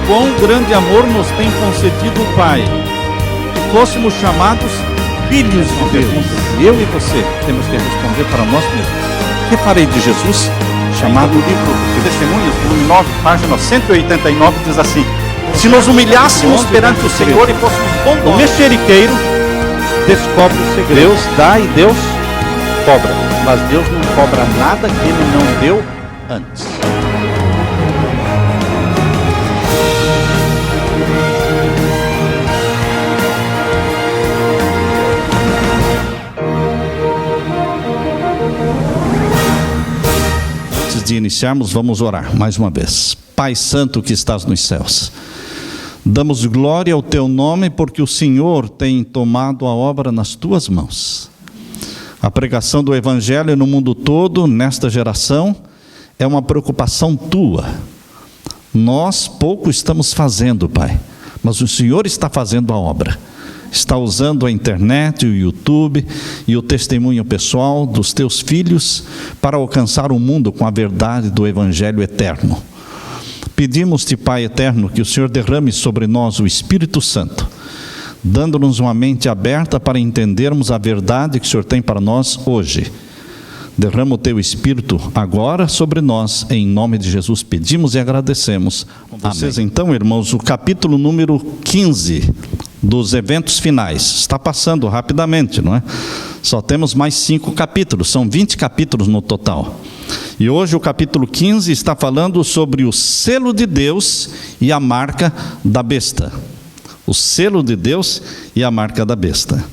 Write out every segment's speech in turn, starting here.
quão grande amor nos tem concedido o Pai, que fôssemos chamados filhos de Deus. Eu e você temos que responder para nós mesmos: que farei de Jesus? Chamado o livro de Testemunhos, volume 9, página 189, diz assim: se nos humilhássemos perante o Senhor e fôssemos bondosos, o mexeriqueiro descobre o segredo. Deus dá e Deus cobra, mas Deus não cobra nada que Ele não deu antes. Antes de iniciarmos, vamos orar mais uma vez. Pai Santo que estás nos céus, damos glória ao Teu nome, porque o Senhor tem tomado a obra nas Tuas mãos. A pregação do Evangelho no mundo todo, nesta geração, é uma preocupação Tua. Nós pouco estamos fazendo, Pai, mas o Senhor está fazendo a obra. Está usando a internet, o YouTube e o testemunho pessoal dos Teus filhos para alcançar o mundo com a verdade do Evangelho eterno. Pedimos-te, Pai eterno, que o Senhor derrame sobre nós o Espírito Santo, dando-nos uma mente aberta para entendermos a verdade que o Senhor tem para nós hoje. Derrama o Teu Espírito agora sobre nós, em nome de Jesus pedimos e agradecemos. Vocês então, irmãos, o capítulo número 15 dos eventos finais. Está passando rapidamente, não é? Só temos mais 5 capítulos, são 20 capítulos no total. E hoje o capítulo 15 está falando sobre o selo de Deus e a marca da besta. O selo de Deus e a marca da besta.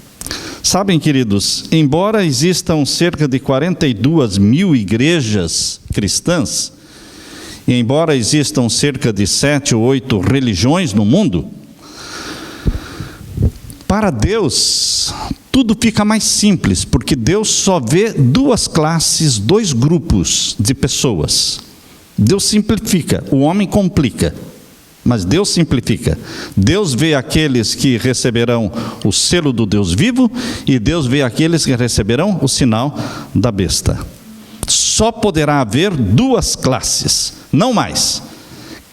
Sabem, queridos, embora existam cerca de 42 mil igrejas cristãs, e embora existam cerca de 7 ou 8 religiões no mundo, para Deus tudo fica mais simples, porque Deus só vê 2 classes, 2 grupos de pessoas. Deus simplifica, o homem complica, mas Deus simplifica. Deus vê aqueles que receberão o selo do Deus vivo, e Deus vê aqueles que receberão o sinal da besta. Só poderá haver 2 classes, não mais.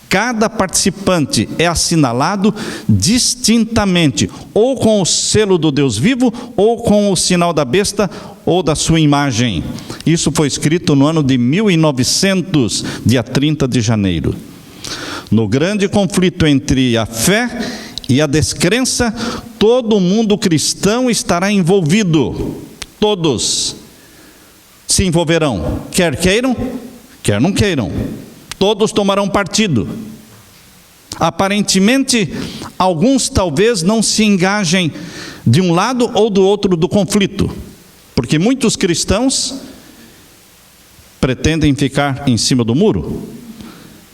Cada participante é assinalado distintamente, ou com o selo do Deus vivo, ou com o sinal da besta, ou da sua imagem. Isso foi escrito no ano de 1900, dia 30 de janeiro. No grande conflito entre a fé e a descrença, todo mundo cristão estará envolvido. Todos se envolverão, quer queiram, quer não queiram. Todos tomarão partido. Aparentemente, alguns talvez não se engajem de um lado ou do outro do conflito, porque muitos cristãos pretendem ficar em cima do muro.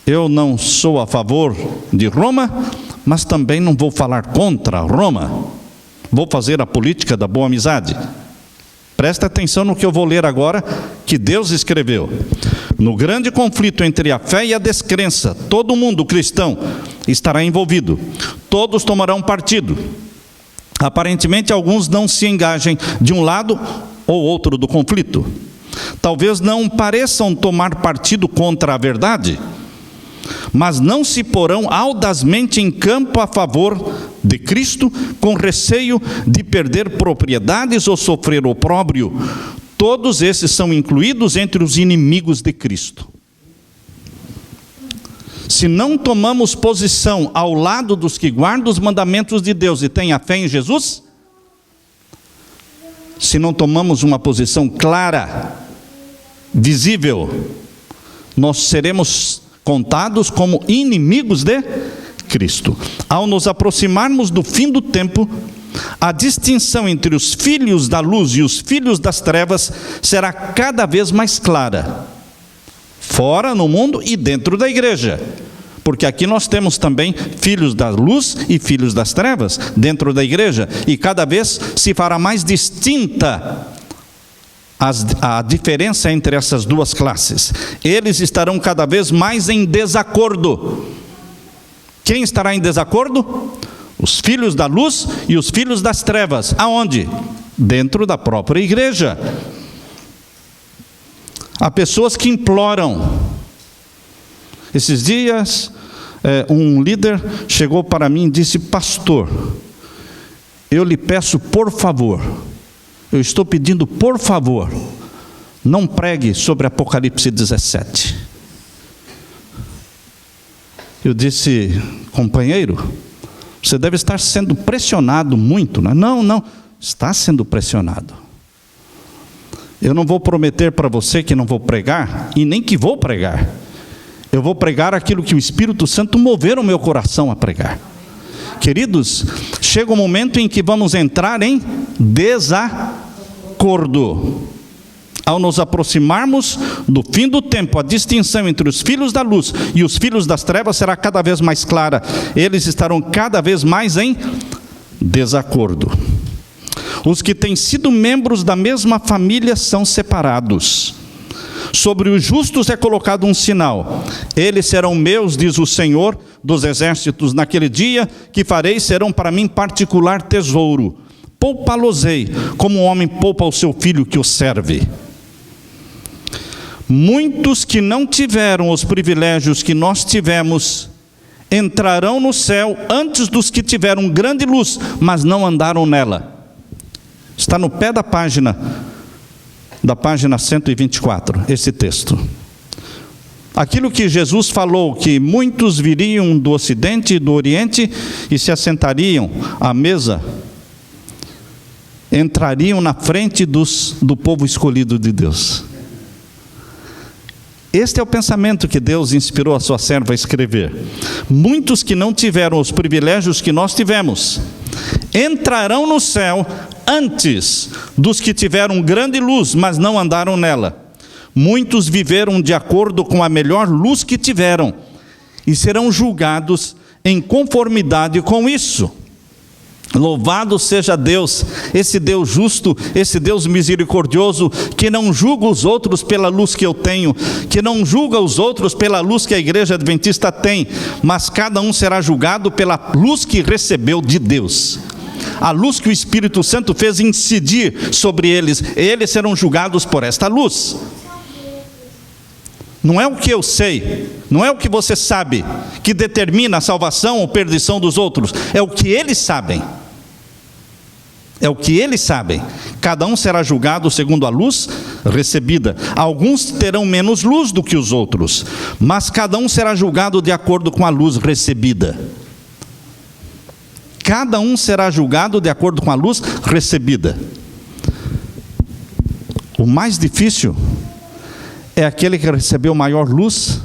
Eu não sou a favor de Roma, mas também não vou falar contra Roma. Vou fazer a política da boa amizade. Presta atenção no que eu vou ler agora, que Deus escreveu. No grande conflito entre a fé e a descrença, todo mundo cristão estará envolvido. Todos tomarão partido. Aparentemente, alguns não se engajem de um lado ou outro do conflito. Talvez não pareçam tomar partido contra a verdade, mas não se porão audazmente em campo a favor de Cristo, com receio de perder propriedades ou sofrer opróbrio. Todos esses são incluídos entre os inimigos de Cristo. Se não tomamos posição ao lado dos que guardam os mandamentos de Deus e têm a fé em Jesus, se não tomamos uma posição clara, visível, nós seremos contados como inimigos de Cristo. Ao nos aproximarmos do fim do tempo, a distinção entre os filhos da luz e os filhos das trevas será cada vez mais clara, fora no mundo e dentro da igreja, porque aqui nós temos também filhos da luz e filhos das trevas dentro da igreja, e cada vez se fará mais distinta a diferença entre essas 2 classes. Eles estarão cada vez mais em desacordo. Quem estará em desacordo? Os filhos da luz e os filhos das trevas. Aonde? Dentro da própria igreja. Há pessoas que imploram. Esses dias um líder chegou para mim e disse: pastor, eu lhe peço por favor, eu estou pedindo por favor, não pregue sobre Apocalipse 17. Eu disse: companheiro, você deve estar sendo pressionado muito, né? Não, está sendo pressionado. Eu não vou prometer para você que não vou pregar, e nem que vou pregar. Eu vou pregar aquilo que o Espírito Santo mover o meu coração a pregar. Queridos, chega um momento em que vamos entrar em desacordo. Ao nos aproximarmos do fim do tempo, a distinção entre os filhos da luz e os filhos das trevas será cada vez mais clara. Eles estarão cada vez mais em desacordo. Os que têm sido membros da mesma família são separados. Sobre os justos é colocado um sinal: eles serão meus, diz o Senhor dos exércitos, naquele dia que farei serão para mim particular tesouro. Poupa-los-ei, como um homem poupa o seu filho que o serve. Muitos que não tiveram os privilégios que nós tivemos entrarão no céu antes dos que tiveram grande luz, mas não andaram nela. Está no pé da página 124, esse texto. Aquilo que Jesus falou, que muitos viriam do Ocidente e do Oriente e se assentariam à mesa, entrariam na frente do povo escolhido de Deus. Este é o pensamento que Deus inspirou a sua serva a escrever. Muitos que não tiveram os privilégios que nós tivemos, entrarão no céu antes dos que tiveram grande luz, mas não andaram nela. Muitos viveram de acordo com a melhor luz que tiveram, e serão julgados em conformidade com isso. Louvado seja Deus, esse Deus justo, esse Deus misericordioso, que não julga os outros pela luz que eu tenho, que não julga os outros pela luz que a igreja adventista tem, mas cada um será julgado pela luz que recebeu de Deus. A luz que o Espírito Santo fez incidir sobre eles, eles serão julgados por esta luz. Não é o que eu sei, não é o que você sabe, que determina a salvação ou perdição dos outros, é o que eles sabem. É o que eles sabem. Cada um será julgado segundo a luz recebida. Alguns terão menos luz do que os outros, mas cada um será julgado de acordo com a luz recebida. Cada um será julgado de acordo com a luz recebida. O mais difícil é aquele que recebeu maior luz,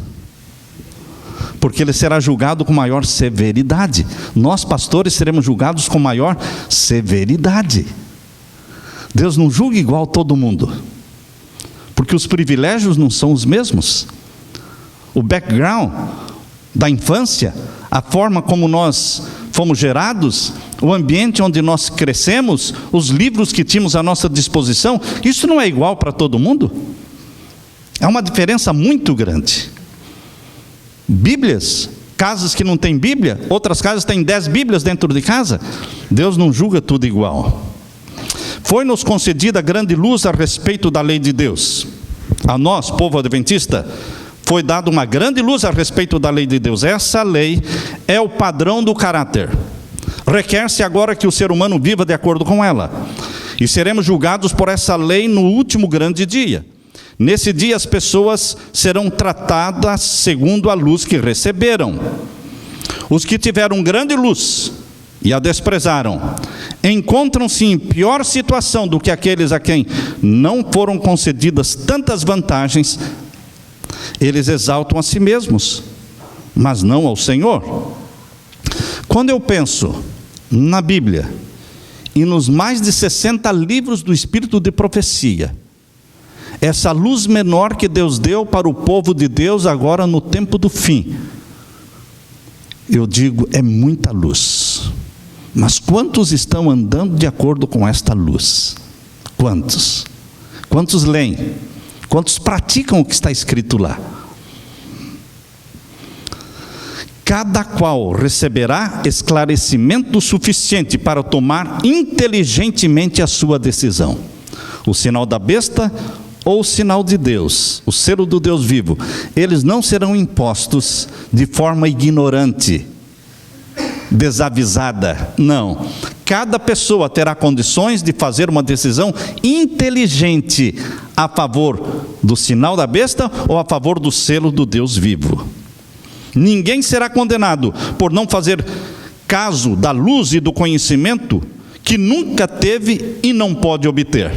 porque ele será julgado com maior severidade. Nós, pastores, seremos julgados com maior severidade. Deus não julga igual todo mundo, porque os privilégios não são os mesmos. O background da infância, a forma como nós fomos gerados, o ambiente onde nós crescemos, os livros que tínhamos à nossa disposição, isso não é igual para todo mundo. É uma diferença muito grande. Bíblias, casas que não têm Bíblia, outras casas têm 10 Bíblias dentro de casa. Deus não julga tudo igual. Foi-nos concedida grande luz a respeito da lei de Deus. A nós, povo adventista, foi dada uma grande luz a respeito da lei de Deus. Essa lei é o padrão do caráter. Requer-se agora que o ser humano viva de acordo com ela. E seremos julgados por essa lei no último grande dia. Nesse dia as pessoas serão tratadas segundo a luz que receberam. Os que tiveram grande luz e a desprezaram, encontram-se em pior situação do que aqueles a quem não foram concedidas tantas vantagens. Eles exaltam a si mesmos, mas não ao Senhor. Quando eu penso na Bíblia e nos mais de 60 livros do Espírito de profecia, essa luz menor que Deus deu para o povo de Deus agora no tempo do fim, eu digo, é muita luz. Mas quantos estão andando de acordo com esta luz? Quantos? Quantos leem? Quantos praticam o que está escrito lá? Cada qual receberá esclarecimento suficiente para tomar inteligentemente a sua decisão. O sinal da besta ou o sinal de Deus, o selo do Deus vivo, eles não serão impostos de forma ignorante, desavisada. Não. Cada pessoa terá condições de fazer uma decisão inteligente a favor do sinal da besta ou a favor do selo do Deus vivo. Ninguém será condenado por não fazer caso da luz e do conhecimento que nunca teve e não pode obter.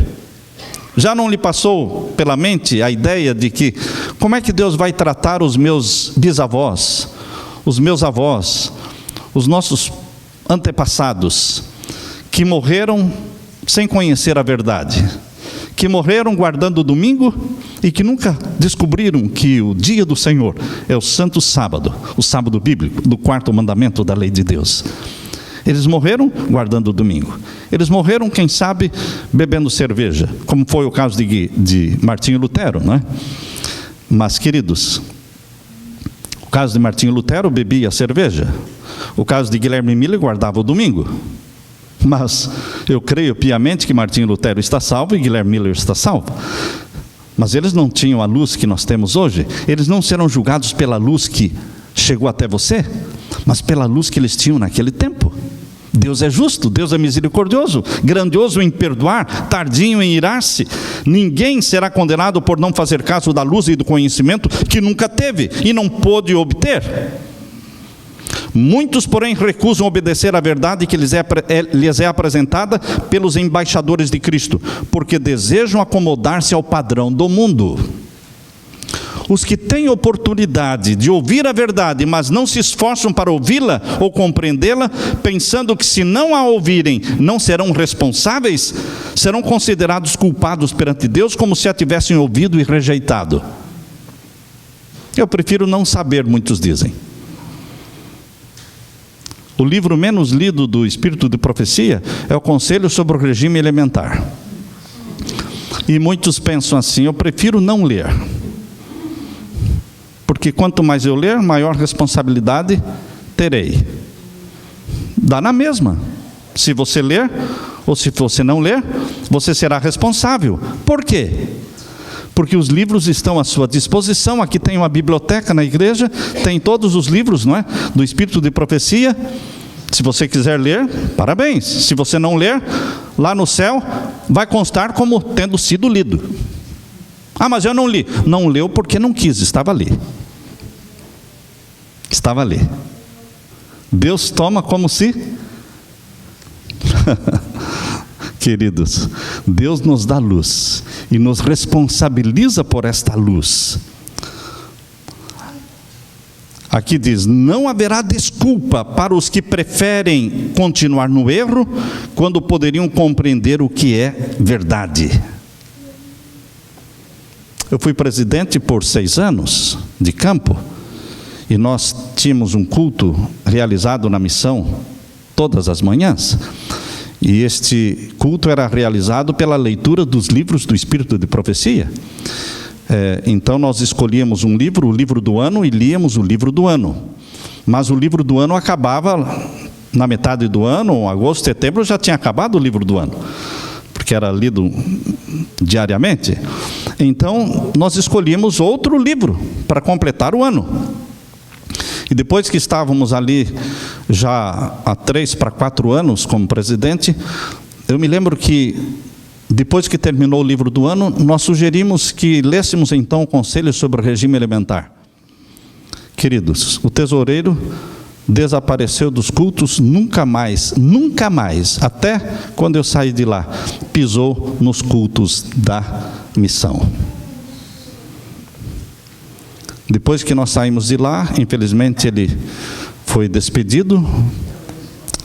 Já não lhe passou pela mente a ideia de que como é que Deus vai tratar os meus bisavós, os meus avós, os nossos antepassados, que morreram sem conhecer a verdade, que morreram guardando o domingo e que nunca descobriram que o dia do Senhor é o santo sábado, o sábado bíblico, do 4º mandamento da lei de Deus. Eles morreram guardando o domingo. Eles morreram, quem sabe, bebendo cerveja, como foi o caso de Martinho Lutero, não é? Mas, queridos, o caso de Martinho Lutero bebia cerveja. O caso de Guilherme Miller guardava o domingo. Mas eu creio piamente que Martinho Lutero está salvo e Guilherme Miller está salvo. Mas eles não tinham a luz que nós temos hoje. Eles não serão julgados pela luz que chegou até você, mas pela luz que eles tinham naquele tempo. Deus é justo, Deus é misericordioso, grandioso em perdoar, tardinho em irar-se. Ninguém será condenado por não fazer caso da luz e do conhecimento que nunca teve e não pôde obter. Muitos, porém, recusam obedecer à verdade que lhes é apresentada pelos embaixadores de Cristo, porque desejam acomodar-se ao padrão do mundo. Os que têm oportunidade de ouvir a verdade, mas não se esforçam para ouvi-la ou compreendê-la, pensando que se não a ouvirem, não serão responsáveis, serão considerados culpados perante Deus, como se a tivessem ouvido e rejeitado. Eu prefiro não saber, muitos dizem. O livro menos lido do Espírito de Profecia é o Conselho sobre o Regime Elementar. E muitos pensam assim: eu prefiro não ler. Porque quanto mais eu ler, maior responsabilidade terei. Dá na mesma. Se você ler, ou se você não ler, você será responsável. Por quê? Porque os livros estão à sua disposição. Aqui tem uma biblioteca na igreja, tem todos os livros, não é? Do Espírito de Profecia. Se você quiser ler, parabéns. Se você não ler, lá no céu vai constar como tendo sido lido. Ah, mas eu não li. Não leu porque não quis, estava ali. Estava ali. Deus toma como se... Queridos, Deus nos dá luz e nos responsabiliza por esta luz. Aqui diz: não haverá desculpa para os que preferem continuar no erro, quando poderiam compreender o que é verdade. Eu fui presidente por 6 anos de campo, e nós tínhamos um culto realizado na missão todas as manhãs. E este culto era realizado pela leitura dos livros do Espírito de Profecia. Então nós escolhíamos um livro, o livro do ano, e líamos o livro do ano. Mas o livro do ano acabava na metade do ano, agosto, setembro, já tinha acabado o livro do ano, porque era lido diariamente. Então nós escolhíamos outro livro para completar o ano. E depois que estávamos ali já há 3 para 4 anos como presidente, eu me lembro que depois que terminou o livro do ano, nós sugerimos que lêssemos então o Conselho sobre o Regime Elementar. Queridos, o tesoureiro desapareceu dos cultos, nunca mais, até quando eu saí de lá, pisou nos cultos da missão. Depois que nós saímos de lá, infelizmente ele foi despedido.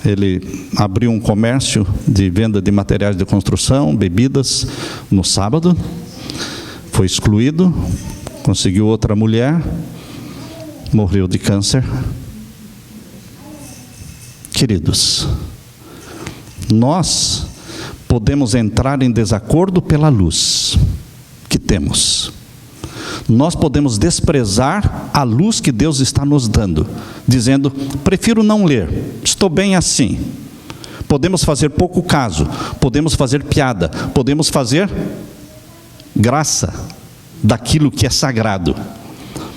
Ele abriu um comércio de venda de materiais de construção, bebidas, no sábado. Foi excluído, conseguiu outra mulher, morreu de câncer. Queridos, nós podemos entrar em desacordo pela luz que temos. Nós podemos desprezar a luz que Deus está nos dando, dizendo: prefiro não ler, estou bem assim. Podemos fazer pouco caso, podemos fazer piada, podemos fazer graça daquilo que é sagrado,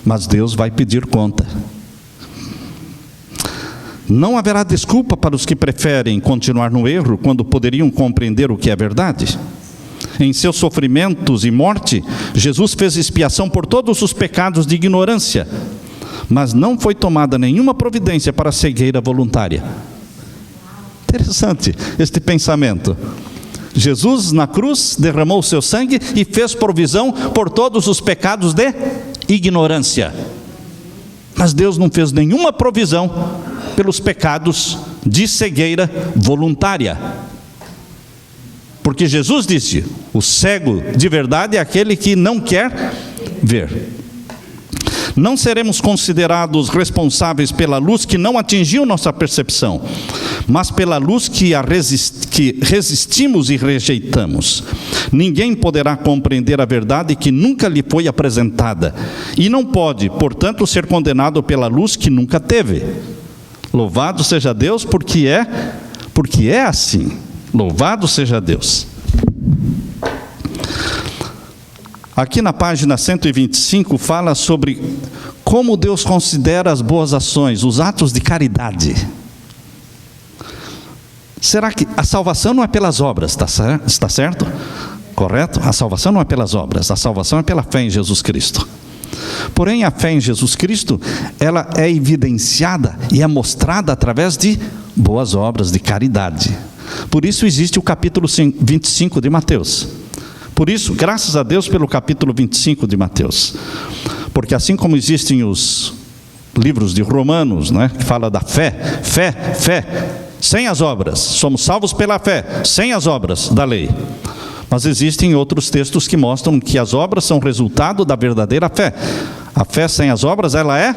mas Deus vai pedir conta. Não haverá desculpa para os que preferem continuar no erro quando poderiam compreender o que é verdade. Em seus sofrimentos e morte, Jesus fez expiação por todos os pecados de ignorância, mas não foi tomada nenhuma providência para a cegueira voluntária. Interessante este pensamento. Jesus na cruz derramou o seu sangue e fez provisão por todos os pecados de ignorância. Mas Deus não fez nenhuma provisão pelos pecados de cegueira voluntária. Porque Jesus disse: o cego de verdade é aquele que não quer ver. Não seremos considerados responsáveis pela luz que não atingiu nossa percepção, mas pela luz que resistimos e rejeitamos. Ninguém poderá compreender a verdade que nunca lhe foi apresentada, e não pode, portanto, ser condenado pela luz que nunca teve. Louvado seja Deus, porque é assim. Louvado seja Deus. Aqui na página 125 fala sobre como Deus considera as boas ações, os atos de caridade. Será que a salvação não é pelas obras, está certo? Correto? A salvação não é pelas obras, a salvação é pela fé em Jesus Cristo. Porém, a fé em Jesus Cristo, ela é evidenciada e é mostrada através de boas obras de caridade. Por isso existe o capítulo 25 de Mateus. Por isso, graças a Deus pelo capítulo 25 de Mateus. Porque assim como existem os livros de Romanos, né, que fala da fé, sem as obras. Somos salvos pela fé, sem as obras da lei. Mas existem outros textos que mostram que as obras são resultado da verdadeira fé. A fé sem as obras, ela é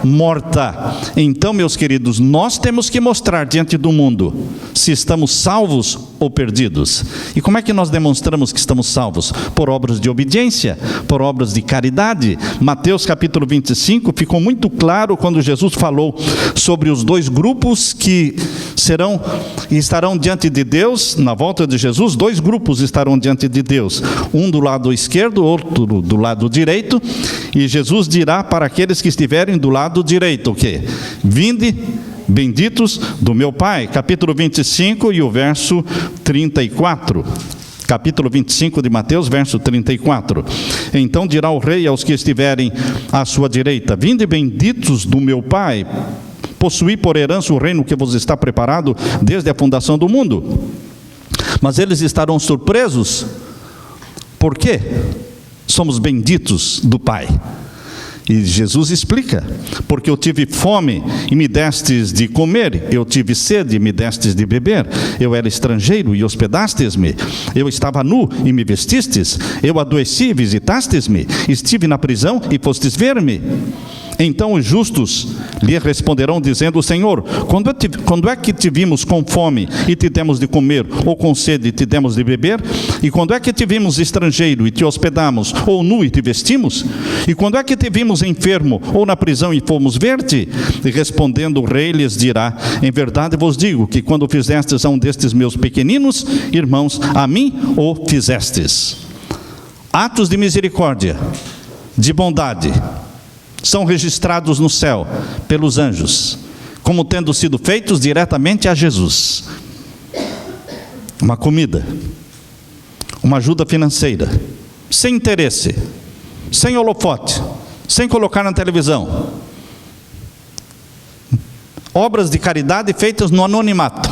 morta. Então, meus queridos, nós temos que mostrar diante do mundo se estamos salvos ou perdidos. E como é que nós demonstramos que estamos salvos? Por obras de obediência, por obras de caridade. Mateus capítulo 25 ficou muito claro quando Jesus falou sobre os dois grupos que estarão diante de Deus, na volta de Jesus. Dois grupos estarão diante de Deus, um do lado esquerdo, outro do lado direito, e Jesus dirá para aqueles que estiverem do lado direito, o quê? Vinde, benditos do meu Pai. Capítulo 25 e o verso 34. Capítulo 25 de Mateus, verso 34. Então dirá o rei aos que estiverem à sua direita: vinde, benditos do meu Pai, possuí por herança o reino que vos está preparado desde a fundação do mundo. Mas eles estarão surpresos. Por quê? Somos benditos do Pai. E Jesus explica: porque eu tive fome e me destes de comer, eu tive sede e me destes de beber, eu era estrangeiro e hospedastes-me, eu estava nu e me vestistes, eu adoeci e visitastes-me, estive na prisão e fostes ver-me. Então os justos lhe responderão dizendo: Senhor, quando é que te vimos com fome e te demos de comer, ou com sede e te demos de beber? E quando é que te vimos estrangeiro e te hospedamos, ou nu e te vestimos? E quando é que te vimos enfermo ou na prisão e fomos ver-te? E respondendo o rei lhes dirá: em verdade vos digo que quando fizestes a um destes meus pequeninos irmãos, a mim o fizestes. Atos de misericórdia, de bondade, são registrados no céu pelos anjos, como tendo sido feitos diretamente a Jesus. Uma comida, uma ajuda financeira, sem interesse, sem holofote, sem colocar na televisão. Obras de caridade feitas no anonimato.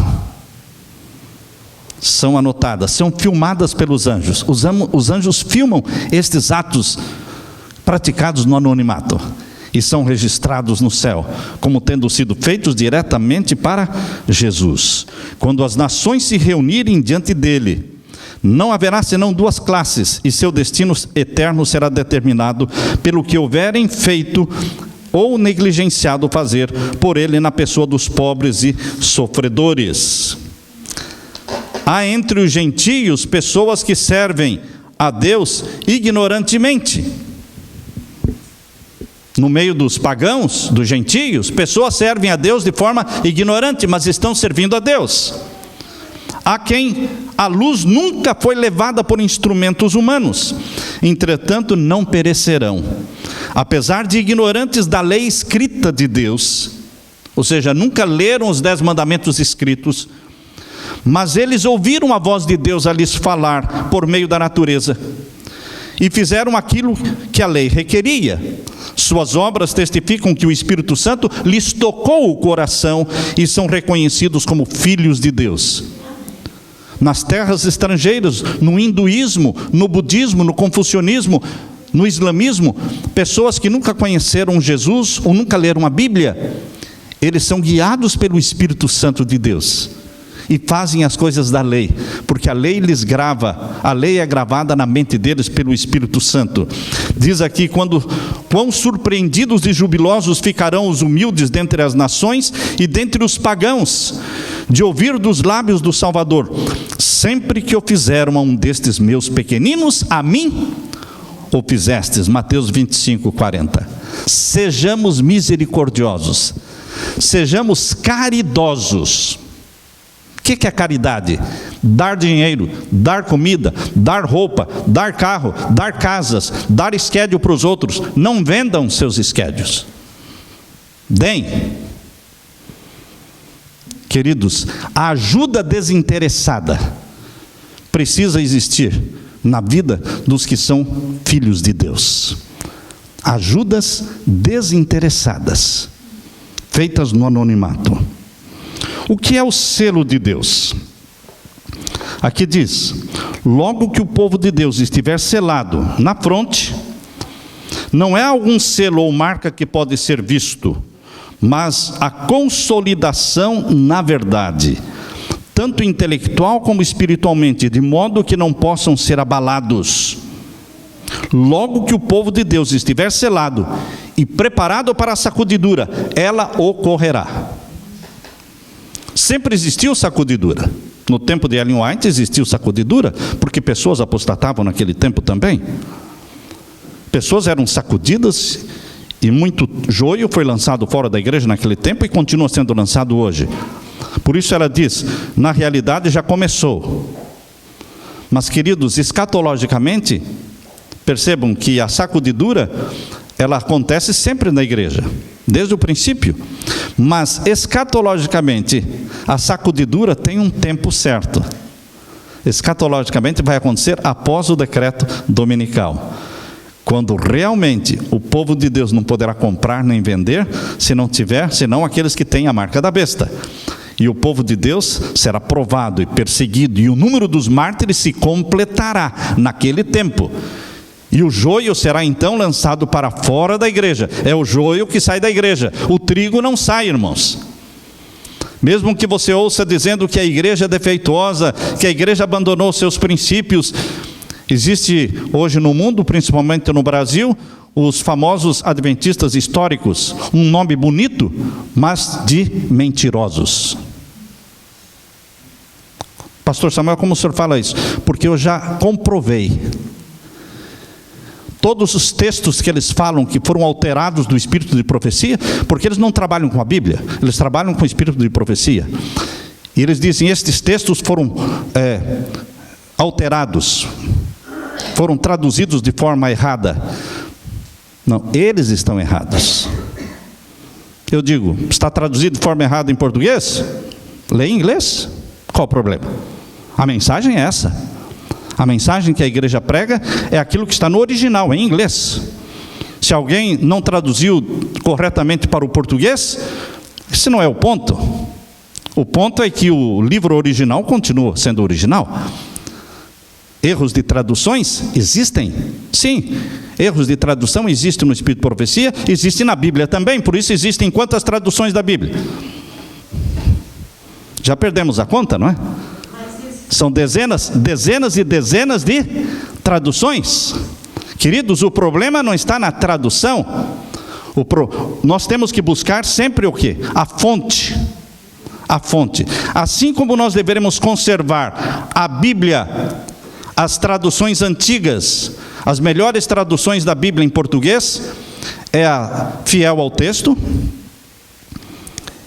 São anotadas, são filmadas pelos anjos. Os anjos filmam estes atos praticados no anonimato e são registrados no céu, como tendo sido feitos diretamente para Jesus. Quando as nações se reunirem diante dele, não haverá senão duas classes, e seu destino eterno será determinado pelo que houverem feito ou negligenciado fazer por ele na pessoa dos pobres e sofredores. Há entre os gentios pessoas que servem a Deus ignorantemente. No meio dos pagãos, dos gentios, pessoas servem a Deus de forma ignorante, mas estão servindo a Deus. Há quem A luz nunca foi levada por instrumentos humanos, entretanto não perecerão. Apesar de ignorantes da lei escrita de Deus, ou seja, nunca leram os 10 mandamentos escritos, mas eles ouviram a voz de Deus a lhes falar por meio da natureza, e fizeram aquilo que a lei requeria. Suas obras testificam que o Espírito Santo lhes tocou o coração e são reconhecidos como filhos de Deus. Nas terras estrangeiras, no hinduísmo, no budismo, no confucionismo, no islamismo, pessoas que nunca conheceram Jesus ou nunca leram a Bíblia, eles são guiados pelo Espírito Santo de Deus e fazem as coisas da lei, porque a lei lhes grava, a lei é gravada na mente deles pelo Espírito Santo. Diz aqui: quão surpreendidos e jubilosos ficarão os humildes dentre as nações e dentre os pagãos, de ouvir dos lábios do Salvador: sempre que o fizeram a um destes meus pequeninos, a mim o fizestes. Mateus 25, 40. Sejamos misericordiosos, sejamos caridosos. O que é caridade? Dar dinheiro, dar comida, dar roupa, dar carro, dar casas, dar esquédio para os outros. Não vendam seus esquédios. Deem. Queridos, a ajuda desinteressada precisa existir na vida dos que são filhos de Deus. Ajudas desinteressadas, feitas no anonimato. O que é o selo de Deus? Aqui diz: logo que o povo de Deus estiver selado na fronte, não é algum selo ou marca que pode ser visto, mas a consolidação na verdade, tanto intelectual como espiritualmente, de modo que não possam ser abalados. Logo que o povo de Deus estiver selado e preparado para a sacudidura, ela ocorrerá. Sempre existiu sacudidura. No tempo de Ellen White existiu sacudidura, porque pessoas apostatavam naquele tempo também. Pessoas eram sacudidas e muito joio foi lançado fora da igreja naquele tempo e continua sendo lançado hoje. Por isso ela diz: na realidade já começou. Mas, queridos, escatologicamente, percebam que a sacudidura, ela acontece sempre na igreja, desde o princípio. Mas, escatologicamente, a sacudidura tem um tempo certo. Escatologicamente vai acontecer após o decreto dominical, quando realmente o povo de Deus não poderá comprar nem vender, senão aqueles que têm a marca da besta. E o povo de Deus será provado e perseguido, e o número dos mártires se completará naquele tempo. E o joio será então lançado para fora da igreja. É o joio que sai da igreja. O trigo não sai, irmãos. Mesmo que você ouça dizendo que a igreja é defeituosa, que a igreja abandonou seus princípios, existe hoje no mundo, principalmente no Brasil, os famosos adventistas históricos, um nome bonito, mas de mentirosos. Pastor Samuel, como o senhor fala isso? Porque eu já comprovei. Todos os textos que eles falam que foram alterados do espírito de profecia, porque eles não trabalham com a Bíblia, eles trabalham com o espírito de profecia. E eles dizem: estes textos foram alterados, foram traduzidos de forma errada. Não, eles estão errados. Eu digo: está traduzido de forma errada em português? Lê em inglês. Qual o problema? A mensagem é essa. A mensagem que a igreja prega é aquilo que está no original, em inglês. Se alguém não traduziu corretamente para o português, esse não é o ponto. O ponto é que o livro original continua sendo original. Erros de traduções existem? Sim. Erros de tradução existem no Espírito de Profecia, existem na Bíblia também. Por isso existem quantas traduções da Bíblia? Já perdemos a conta, não é? São dezenas e dezenas de traduções. Queridos, o problema não está na tradução. Nós temos que buscar sempre o quê? A fonte. A fonte. Assim como nós deveremos conservar a Bíblia, as traduções antigas, as melhores traduções da Bíblia em português, é a fiel ao texto.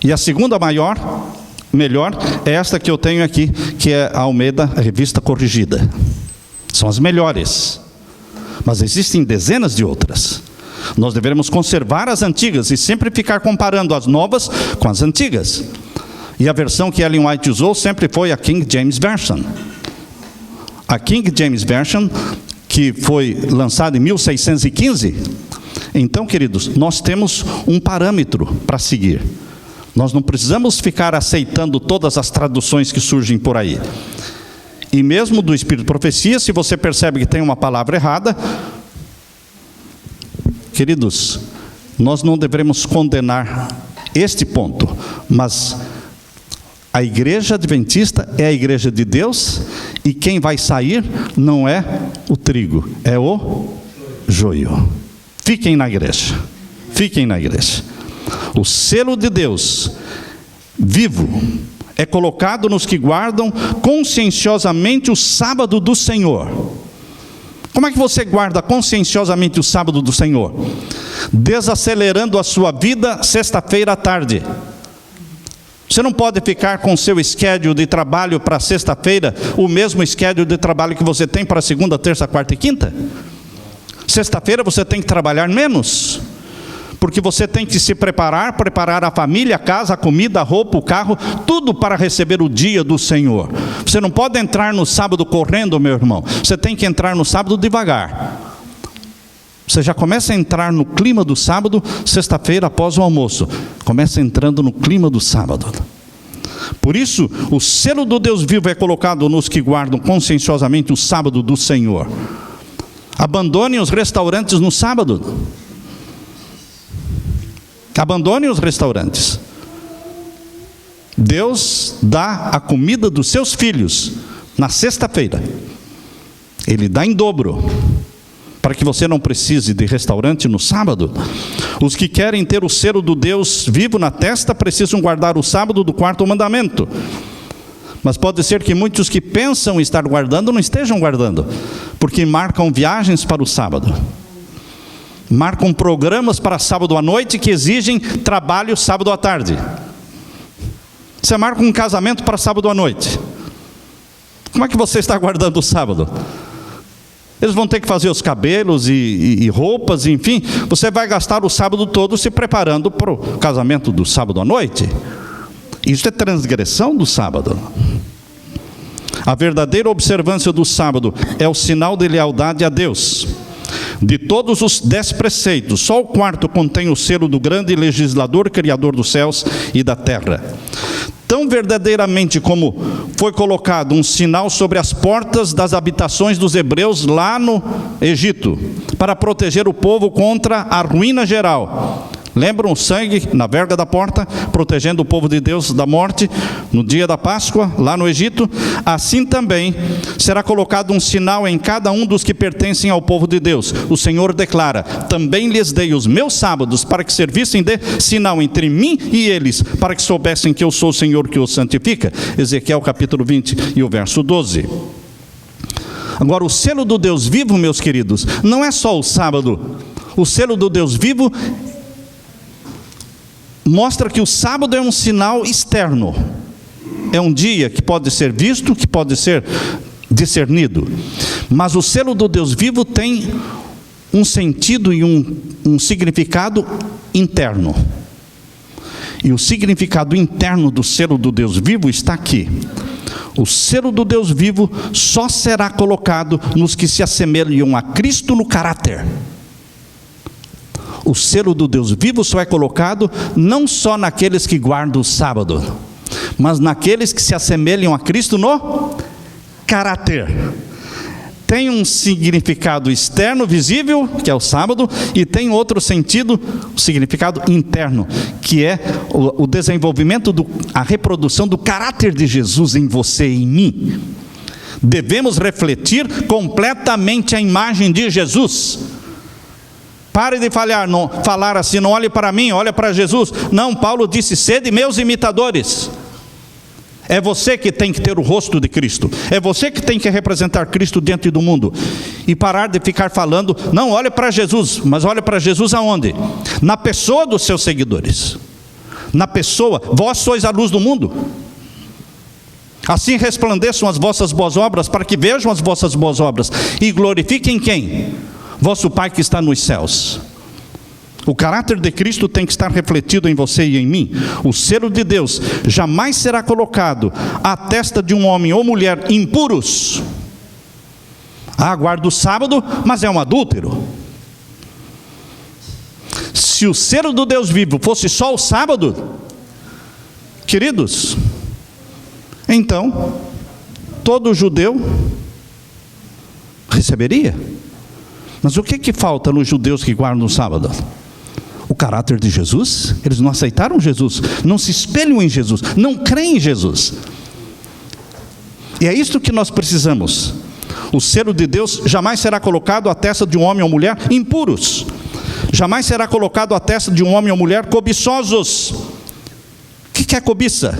E a segunda maior, melhor é esta que eu tenho aqui, que é a Almeida Revista Corrigida. São as melhores, mas existem dezenas de outras. Nós devemos conservar as antigas e sempre ficar comparando as novas com as antigas. E a versão que Ellen White usou sempre foi a King James Version. A King James Version, que foi lançada em 1615. Então, queridos, nós temos um parâmetro para seguir. Nós não precisamos ficar aceitando todas as traduções que surgem por aí. E mesmo do Espírito de Profecia, se você percebe que tem uma palavra errada, queridos, nós não devemos condenar este ponto, mas a igreja adventista é a igreja de Deus, e quem vai sair não é o trigo, é o joio. Fiquem na igreja, fiquem na igreja. O selo de Deus vivo é colocado nos que guardam conscienciosamente o sábado do Senhor. Como é que você guarda conscienciosamente o sábado do Senhor? Desacelerando a sua vida sexta-feira à tarde. Você não pode ficar com o seu schedule de trabalho para sexta-feira, o mesmo schedule de trabalho que você tem para segunda, terça, quarta e quinta. Sexta-feira você tem que trabalhar menos, porque você tem que se preparar a família, a casa, a comida, a roupa, o carro, tudo para receber o dia do Senhor. Você não pode entrar no sábado correndo, meu irmão. Você tem que entrar no sábado devagar. Você já começa a entrar no clima do sábado, sexta-feira após o almoço. Começa entrando no clima do sábado. Por isso, o selo do Deus vivo é colocado nos que guardam conscienciosamente o sábado do Senhor. Abandone os restaurantes no sábado. Abandone os restaurantes. Deus dá a comida dos seus filhos na sexta-feira. Ele dá em dobro, para que você não precise de restaurante no sábado. Os que querem ter o selo do Deus vivo na testa precisam guardar o sábado do quarto mandamento. Mas pode ser que muitos que pensam estar guardando não estejam guardando, porque marcam viagens para o sábado. Marcam programas para sábado à noite que exigem trabalho sábado à tarde. Você marca um casamento para sábado à noite. Como é que você está guardando o sábado? Eles vão ter que fazer os cabelos e roupas, enfim. Você vai gastar o sábado todo se preparando para o casamento do sábado à noite. Isso é transgressão do sábado. A verdadeira observância do sábado é o sinal de lealdade a Deus. De todos os 10 preceitos, só o quarto contém o selo do grande legislador, criador dos céus e da terra. Tão verdadeiramente como foi colocado um sinal sobre as portas das habitações dos hebreus lá no Egito, para proteger o povo contra a ruína geral. Lembram o sangue na verga da porta, protegendo o povo de Deus da morte, no dia da Páscoa, lá no Egito? Assim também será colocado um sinal em cada um dos que pertencem ao povo de Deus. O Senhor declara: também lhes dei os meus sábados, para que servissem de sinal entre mim e eles, para que soubessem que eu sou o Senhor que os santifica. Ezequiel capítulo 20 e o verso 12. Agora, o selo do Deus vivo, meus queridos, não é só o sábado. O selo do Deus vivo mostra que o sábado é um sinal externo. É um dia que pode ser visto, que pode ser discernido. Mas o selo do Deus vivo tem um sentido e um significado interno. E o significado interno do selo do Deus vivo está aqui. O selo do Deus vivo só será colocado nos que se assemelham a Cristo no caráter. O selo do Deus vivo só é colocado não só naqueles que guardam o sábado, mas naqueles que se assemelham a Cristo no caráter. Tem um significado externo, visível, que é o sábado, e tem outro sentido, o significado interno, que é o desenvolvimento, a reprodução do caráter de Jesus em você e em mim. Devemos refletir completamente a imagem de Jesus. Pare de falar assim, não olhe para mim, olhe para Jesus. Não, Paulo disse: sede meus imitadores. É você que tem que ter o rosto de Cristo. É você que tem que representar Cristo diante do mundo. E parar de ficar falando, não, olhe para Jesus. Mas olhe para Jesus aonde? Na pessoa dos seus seguidores. Na pessoa, vós sois a luz do mundo. Assim resplandeçam as vossas boas obras, para que vejam as vossas boas obras e glorifiquem quem? Vosso Pai que está nos céus. O caráter de Cristo tem que estar refletido em você e em mim. O selo de Deus jamais será colocado à testa de um homem ou mulher impuros. Guarda o sábado, mas é um adúltero. Se o selo do Deus vivo fosse só o sábado, queridos, então todo judeu receberia. Mas o que falta nos judeus que guardam o sábado? O caráter de Jesus. Eles não aceitaram Jesus, não se espelham em Jesus, não creem em Jesus. E é isso que nós precisamos. O selo de Deus jamais será colocado à testa de um homem ou mulher impuros. Jamais será colocado à testa de um homem ou mulher cobiçosos. O que é cobiça?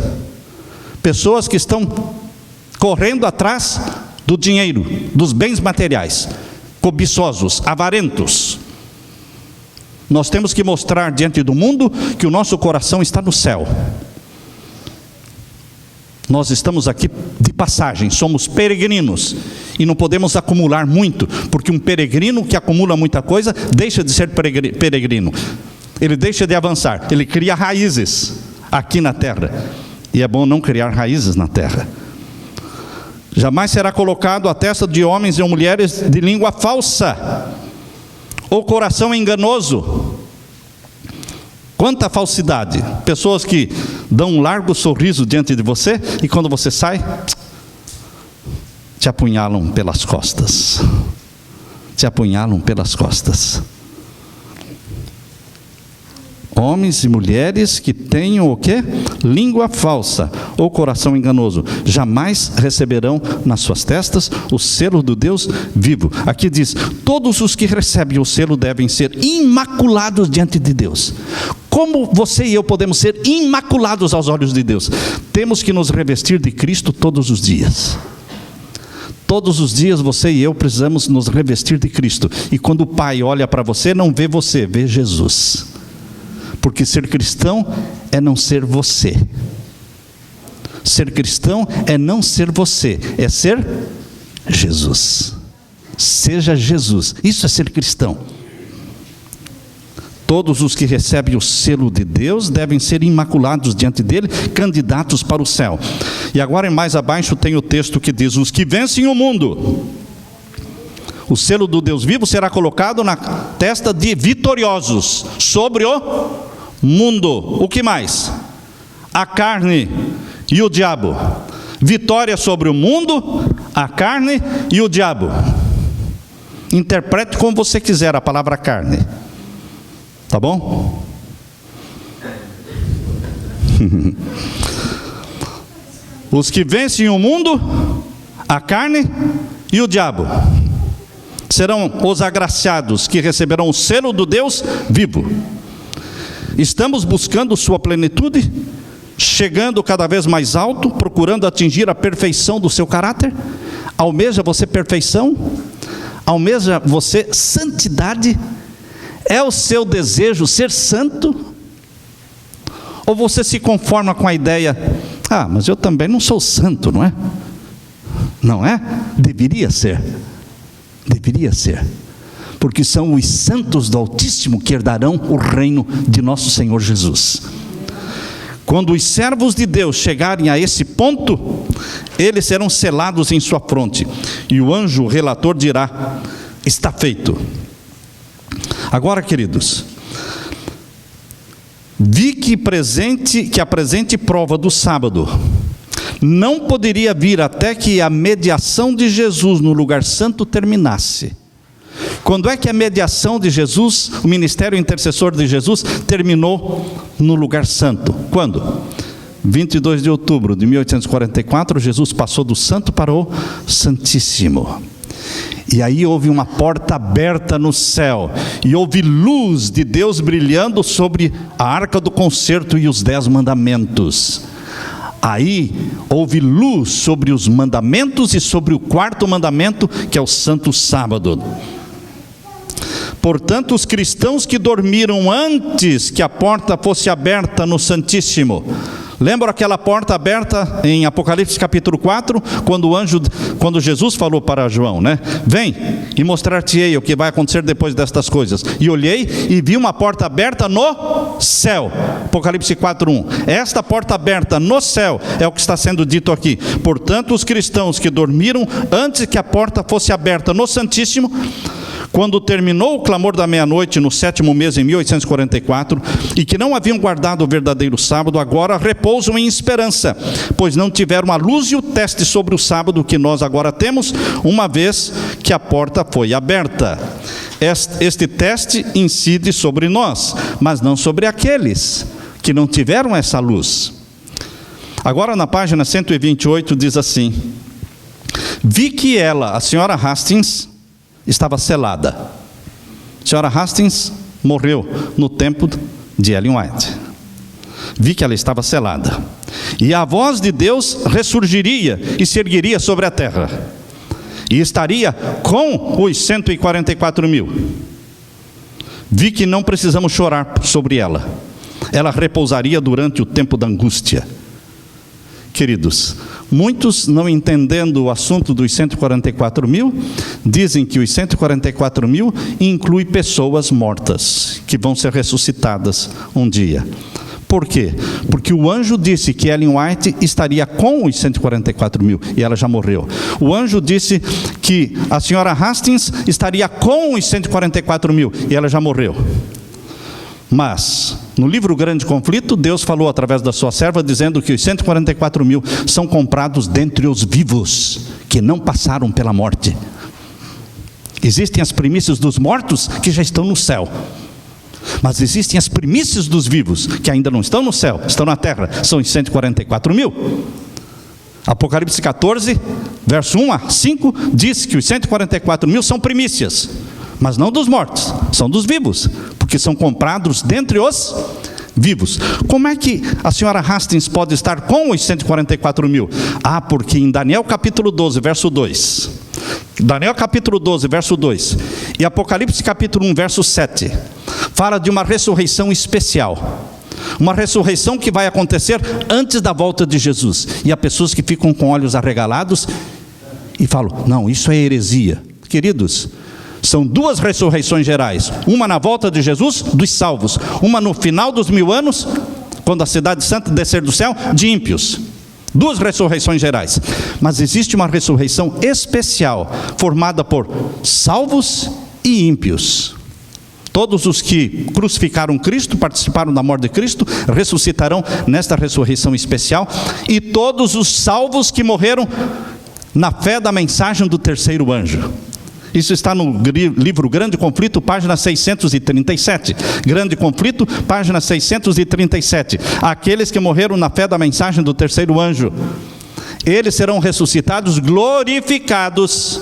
Pessoas que estão correndo atrás do dinheiro, dos bens materiais. Cobiçosos, avarentos. Nós temos que mostrar diante do mundo que o nosso coração está no céu. Nós estamos aqui de passagem, somos peregrinos e não podemos acumular muito, porque um peregrino que acumula muita coisa deixa de ser peregrino. Ele deixa de avançar, ele cria raízes aqui na terra. E é bom não criar raízes na terra. Jamais será colocado à testa de homens e mulheres de língua falsa ou coração enganoso. Quanta falsidade! Pessoas que dão um largo sorriso diante de você e quando você sai, te apunhalam pelas costas. Te apunhalam pelas costas. Homens e mulheres que tenham o quê? Língua falsa ou coração enganoso, jamais receberão nas suas testas o selo do Deus vivo. Aqui diz, todos os que recebem o selo devem ser imaculados diante de Deus. Como você e eu podemos ser imaculados aos olhos de Deus? Temos que nos revestir de Cristo todos os dias. Todos os dias você e eu precisamos nos revestir de Cristo. E quando o Pai olha para você, não vê você, vê Jesus. Porque ser cristão é não ser você. Ser cristão é não ser você, é ser Jesus. Seja Jesus, isso é ser cristão. Todos os que recebem o selo de Deus devem ser imaculados diante dele, candidatos para o céu. E agora mais abaixo tem o texto que diz, os que vencem o mundo. O selo do Deus vivo será colocado na testa de vitoriosos sobre o mundo. O que mais? A carne e o diabo. Vitória sobre o mundo, a carne e o diabo. Interprete como você quiser a palavra carne. Tá bom? Os que vencem o mundo, a carne e o diabo serão os agraciados que receberão o selo do Deus vivo. Estamos buscando sua plenitude, chegando cada vez mais alto, procurando atingir a perfeição do seu caráter. Almeja você perfeição? Almeja você santidade? É o seu desejo ser santo? Ou você se conforma com a ideia, mas eu também não sou santo, não é? Não é? Deveria ser. Deveria ser. Porque são os santos do Altíssimo que herdarão o reino de nosso Senhor Jesus. Quando os servos de Deus chegarem a esse ponto, eles serão selados em sua fronte. E o anjo relator dirá, está feito. Agora, queridos, vi que a presente prova do sábado não poderia vir até que a mediação de Jesus no lugar santo terminasse. Quando é que a mediação de Jesus, o ministério intercessor de Jesus, terminou no lugar santo? Quando? 22 de outubro de 1844, Jesus passou do santo para o santíssimo. E aí houve uma porta aberta no céu, e houve luz de Deus brilhando sobre a arca do concerto e os 10 mandamentos. Aí houve luz sobre os mandamentos e sobre o 4º mandamento, que é o santo sábado. Portanto, os cristãos que dormiram antes que a porta fosse aberta no Santíssimo, Lembra aquela porta aberta em Apocalipse capítulo 4, quando Jesus falou para João, né? Vem e mostrar-te-ei o que vai acontecer depois destas coisas. E olhei e vi uma porta aberta no céu. Apocalipse 4:1. Esta porta aberta no céu é o que está sendo dito aqui. Portanto, os cristãos que dormiram antes que a porta fosse aberta no Santíssimo, quando terminou o clamor da meia-noite no 7º mês, em 1844, e que não haviam guardado o verdadeiro sábado, agora repousam em esperança, pois não tiveram a luz e o teste sobre o sábado que nós agora temos, uma vez que a porta foi aberta. Este teste incide sobre nós, mas não sobre aqueles que não tiveram essa luz. Agora na página 128 diz assim: vi que ela, a senhora Hastings, estava selada. A senhora Hastings morreu no tempo de Ellen White. Vi que ela estava selada. E a voz de Deus ressurgiria e se ergueria sobre a terra. E estaria com os 144 mil. Vi que não precisamos chorar sobre ela. Ela repousaria durante o tempo da angústia. Queridos, muitos, não entendendo o assunto dos 144 mil, dizem que os 144 mil inclui pessoas mortas, que vão ser ressuscitadas um dia. Por quê? Porque o anjo disse que Ellen White estaria com os 144 mil, e ela já morreu. O anjo disse que a senhora Hastings estaria com os 144 mil, e ela já morreu. Mas, no livro Grande Conflito, Deus falou através da sua serva, dizendo que os 144 mil são comprados dentre os vivos, que não passaram pela morte. Existem as primícias dos mortos, que já estão no céu. Mas existem as primícias dos vivos, que ainda não estão no céu, estão na terra, são os 144 mil. Apocalipse 14, verso 1 a 5, diz que os 144 mil são primícias, mas não dos mortos, são dos vivos, porque são comprados dentre os vivos. Como é que a senhora Hastings pode estar com os 144 mil? Porque em Daniel capítulo 12, verso 2, Daniel capítulo 12, verso 2, e Apocalipse capítulo 1, verso 7, fala de uma ressurreição especial. Uma ressurreição que vai acontecer antes da volta de Jesus. E há pessoas que ficam com olhos arregalados e falam: não, isso é heresia. Queridos, são duas ressurreições gerais. Uma na volta de Jesus, dos salvos. Uma no final dos 1000 anos, quando a cidade santa descer do céu, de ímpios. Duas ressurreições gerais. Mas existe uma ressurreição especial, formada por salvos e ímpios. Todos os que crucificaram Cristo, participaram da morte de Cristo, ressuscitarão nesta ressurreição especial. E todos os salvos que morreram na fé da mensagem do terceiro anjo. Isso está no livro Grande Conflito, página 637. Grande Conflito, página 637. Aqueles que morreram na fé da mensagem do terceiro anjo, eles serão ressuscitados, glorificados,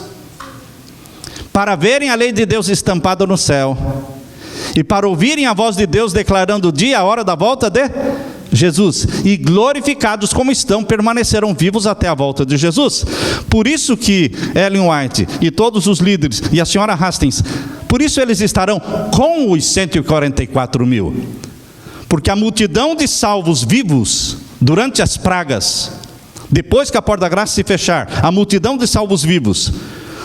para verem a lei de Deus estampada no céu, e para ouvirem a voz de Deus declarando o dia e a hora da volta de Jesus, e glorificados como estão, permanecerão vivos até a volta de Jesus. Por isso que Ellen White e todos os líderes e a senhora Hastings, por isso eles estarão com os 144 mil, porque a multidão de salvos vivos durante as pragas, depois que a porta da graça se fechar, a multidão de salvos vivos,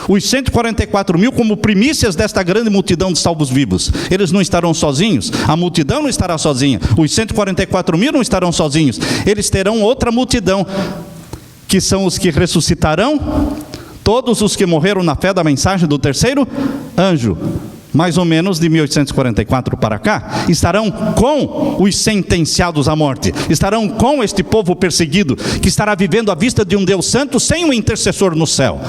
os 144 mil como primícias desta grande multidão de salvos vivos, eles não estarão sozinhos, a multidão não estará sozinha, os 144 mil não estarão sozinhos, eles terão outra multidão, que são os que ressuscitarão, todos os que morreram na fé da mensagem do terceiro anjo, mais ou menos de 1844 para cá, estarão com os sentenciados à morte, estarão com este povo perseguido, que estará vivendo à vista de um Deus santo, sem um intercessor no céu,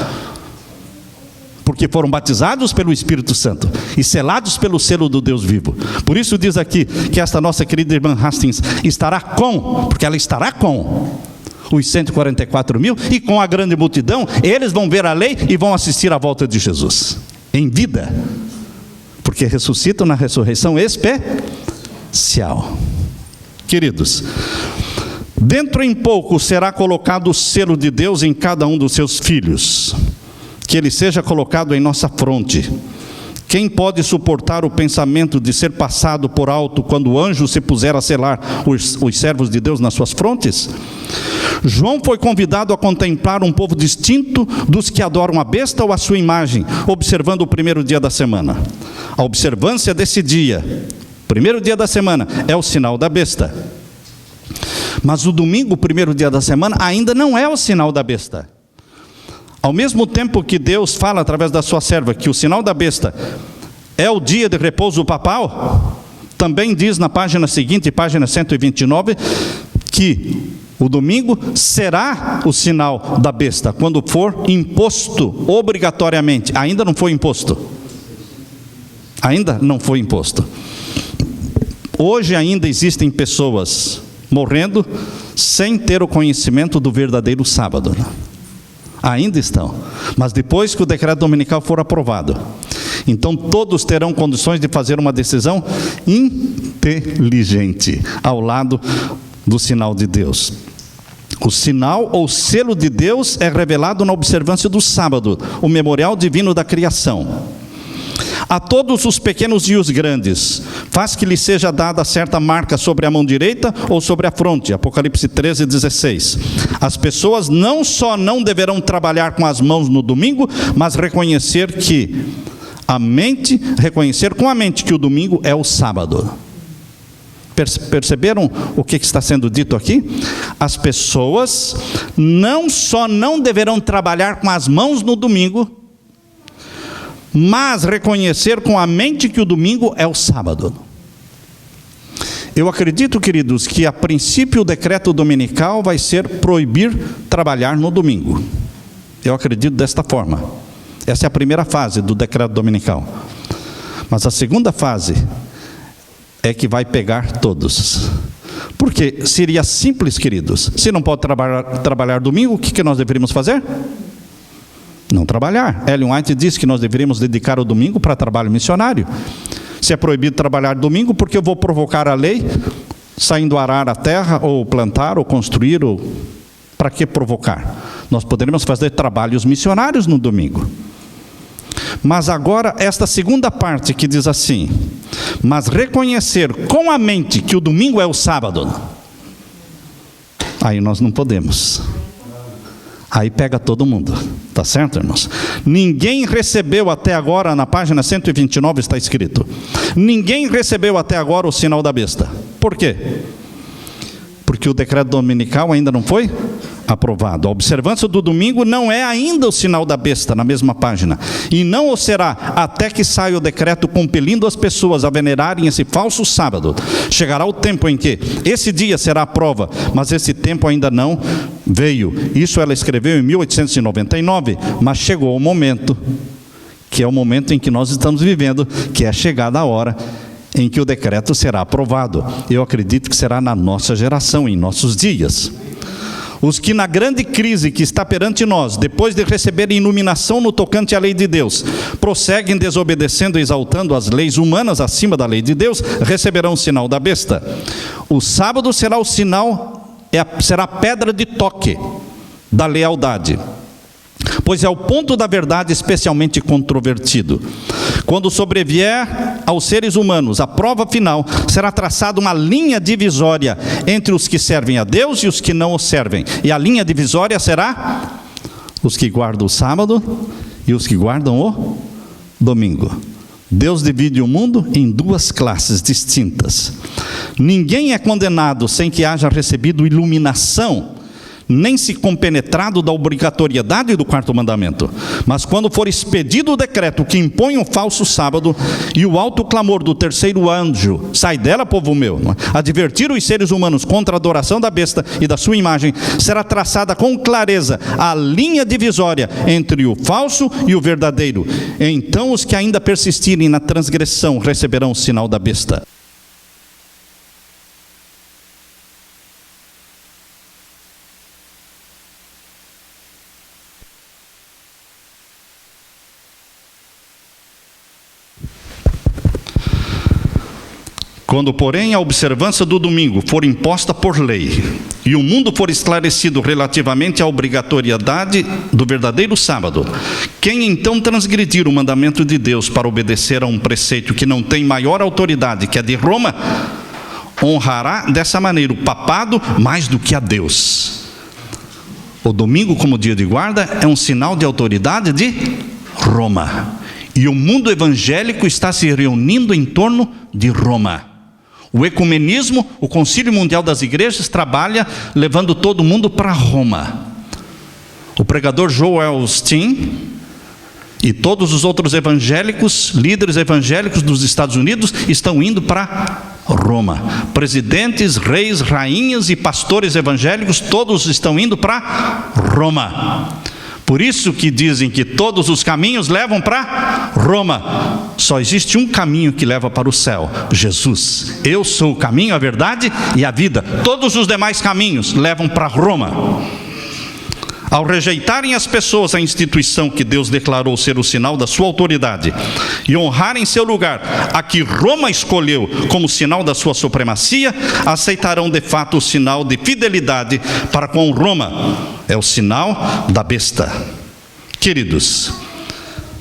porque foram batizados pelo Espírito Santo e selados pelo selo do Deus vivo. Por isso diz aqui que esta nossa querida irmã Hastings estará com, porque ela estará com os 144 mil, e com a grande multidão, eles vão ver a lei e vão assistir à volta de Jesus, em vida, porque ressuscitam na ressurreição especial. Queridos, dentro em pouco será colocado o selo de Deus em cada um dos seus filhos, que ele seja colocado em nossa fronte, Quem pode suportar o pensamento de ser passado por alto quando o anjo se puser a selar os servos de Deus nas suas frontes? João foi convidado a contemplar um povo distinto dos que adoram a besta ou a sua imagem, observando o primeiro dia da semana. A observância desse dia, primeiro dia da semana, é o sinal da besta. Mas o domingo, o primeiro dia da semana, ainda não é o sinal da besta. Ao mesmo tempo que Deus fala através da sua serva que o sinal da besta é o dia de repouso papal, também diz na página seguinte, página 129, que o domingo será o sinal da besta, quando for imposto obrigatoriamente. Ainda não foi imposto. Ainda não foi imposto. Hoje ainda existem pessoas morrendo sem ter o conhecimento do verdadeiro sábado. Ainda estão. Mas depois que o decreto dominical for aprovado, então todos terão condições de fazer uma decisão inteligente ao lado do sinal de Deus. O sinal ou selo de Deus é revelado na observância do sábado, o memorial divino da criação. A todos os pequenos e os grandes, faz que lhe seja dada certa marca sobre a mão direita ou sobre a fronte. Apocalipse 13:16. As pessoas não só não deverão trabalhar com as mãos no domingo, mas reconhecer com a mente que o domingo é o sábado. Perceberam o que está sendo dito aqui? As pessoas não só não deverão trabalhar com as mãos no domingo, mas reconhecer com a mente que o domingo é o sábado. Eu acredito, queridos, que a princípio o decreto dominical vai ser proibir trabalhar no domingo. Eu acredito desta forma. Essa é a primeira fase do decreto dominical. Mas a segunda fase é que vai pegar todos. Porque seria simples, queridos. Se não pode trabalhar domingo, o que nós deveríamos fazer? Não trabalhar. Ellen White diz que nós deveríamos dedicar o domingo para trabalho missionário. Se é proibido trabalhar domingo, porque eu vou provocar a lei, saindo arar a terra, ou plantar, ou construir, ou... para que provocar? Nós poderíamos fazer trabalhos missionários no domingo. Mas agora, esta segunda parte que diz assim: mas reconhecer com a mente que o domingo é o sábado, aí nós não podemos. Aí pega todo mundo, tá certo, irmãos? Ninguém recebeu até agora, na página 129 está escrito, ninguém recebeu até agora o sinal da besta. Por quê? Porque o decreto dominical ainda não foi aprovado. A observância do domingo não é ainda o sinal da besta, na mesma página. E não o será até que saia o decreto compelindo as pessoas a venerarem esse falso sábado. Chegará o tempo em que esse dia será a prova, mas esse tempo ainda não veio. Isso ela escreveu em 1899, mas chegou o momento, que é o momento em que nós estamos vivendo, que é chegada a hora em que o decreto será aprovado. Eu acredito que será na nossa geração, em nossos dias. Os que na grande crise que está perante nós, depois de receberem iluminação no tocante à lei de Deus, prosseguem desobedecendo e exaltando as leis humanas acima da lei de Deus, receberão o sinal da besta. O sábado será o sinal, será a pedra de toque da lealdade, pois é o ponto da verdade especialmente controvertido. Quando sobrevier aos seres humanos a prova final, será traçada uma linha divisória entre os que servem a Deus e os que não o servem. E a linha divisória será os que guardam o sábado e os que guardam o domingo. Deus divide o mundo em duas classes distintas. Ninguém é condenado sem que haja recebido iluminação, nem se compenetrado da obrigatoriedade do quarto mandamento. Mas quando for expedido o decreto que impõe o falso sábado, e o alto clamor do terceiro anjo, sai dela, povo meu, advertir os seres humanos contra a adoração da besta e da sua imagem, será traçada com clareza a linha divisória entre o falso e o verdadeiro. Então os que ainda persistirem na transgressão receberão o sinal da besta. Quando, porém, a observância do domingo for imposta por lei, e o mundo for esclarecido relativamente à obrigatoriedade do verdadeiro sábado, quem então transgredir o mandamento de Deus para obedecer a um preceito que não tem maior autoridade que a de Roma, honrará dessa maneira o papado mais do que a Deus. O domingo como dia de guarda é um sinal de autoridade de Roma. E o mundo evangélico está se reunindo em torno de Roma. O ecumenismo, o Concílio Mundial das Igrejas, trabalha levando todo mundo para Roma. O pregador Joel Osteen e todos os outros evangélicos, líderes evangélicos dos Estados Unidos, estão indo para Roma. Presidentes, reis, rainhas e pastores evangélicos, todos estão indo para Roma. Por isso que dizem que todos os caminhos levam para Roma. Só existe um caminho que leva para o céu: Jesus. Eu sou o caminho, a verdade e a vida. Todos os demais caminhos levam para Roma. Ao rejeitarem as pessoas a instituição que Deus declarou ser o sinal da sua autoridade e honrarem seu lugar, a que Roma escolheu como sinal da sua supremacia, aceitarão de fato o sinal de fidelidade para com Roma. É o sinal da besta. Queridos,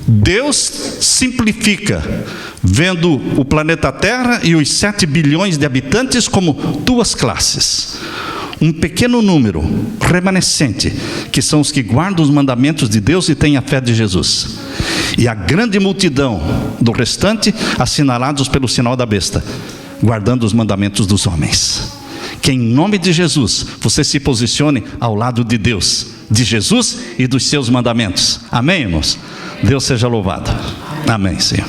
Deus simplifica, vendo o planeta Terra e os 7 bilhões de habitantes como 2 classes. Um pequeno número remanescente, que são os que guardam os mandamentos de Deus e têm a fé de Jesus. E a grande multidão do restante, assinalados pelo sinal da besta, guardando os mandamentos dos homens. Que em nome de Jesus, você se posicione ao lado de Deus, de Jesus e dos seus mandamentos. Amém, irmãos? Deus seja louvado. Amém, Senhor.